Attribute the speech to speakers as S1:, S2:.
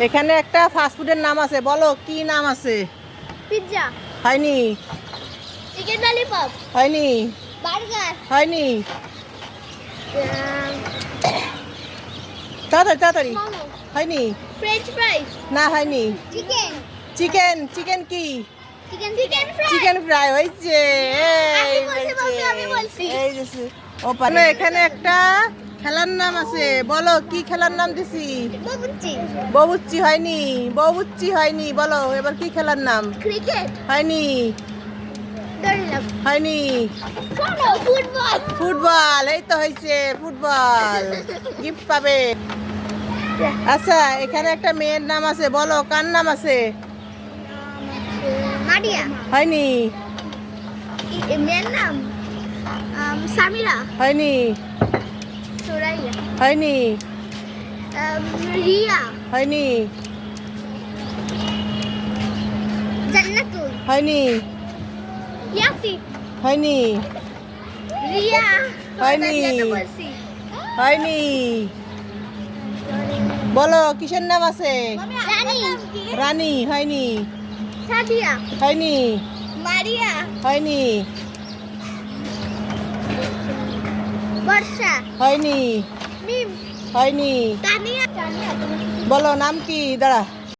S1: এখানে একটা ফাস্টফুডের নাম আছে, বলো কি নাম আছে?
S2: পিৎজা,
S1: হয়নি।
S2: চিকেন ললিপপ,
S1: হয়নি।
S2: বার্গার,
S1: হয়নি। তাড়াতাড়ি তাড়াতাড়ি।
S2: মোমো,
S1: হয়নি।
S2: ফ্রেঞ্চ ফ্রাইজ,
S1: না হয়নি।
S2: চিকেন,
S1: চিকেন চিকেন কি?
S2: Chicken fry.
S1: চিকেন ফ্রাই হয়েছে।
S2: আমি বলছি, বলছি, আমি বলছি।
S1: এই যে ও পারে। এখানে একটা খেলার নাম আছে, বলো কি খেলার নাম দিছি?
S2: বাবুচি,
S1: বউচ্চি হয়নি। বউচ্চি হয়নি, বলো এবার কি খেলার নাম?
S2: ক্রিকেট,
S1: হয়নি।
S2: দৌড়লাম,
S1: হয়নি।
S2: ফুটবল,
S1: ফুটবল, এই তো হয়েছে ফুটবল। গিফট পাবে। আচ্ছা, এখানে একটা মেয়ের নাম আছে, বলো কার নাম আছে?
S2: মারিয়া।
S1: হয়নি।
S2: মেয়ের নাম সামিরা,
S1: হয়নি।
S2: সুরাইয়া,
S1: হয়নি।
S2: রিয়া,
S1: হয়নি।
S2: জান্নাতুল,
S1: হয়নি।
S2: ইয়াসি,
S1: হয়নি।
S2: রিয়া,
S1: হয়নি।
S2: রিয়াকে বলছি।
S1: হয়নি। বলো কিসের নাম আছে?
S2: রানী,
S1: রানী। হয়নি।
S2: সাদিয়া,
S1: হয়নি।
S2: মারিয়া,
S1: হয়নি।
S2: বর্ষা,
S1: হয়নি।
S2: মিম,
S1: হয়নি।
S2: তানিয়া।
S1: বলো নাম কি? দাঁড়া।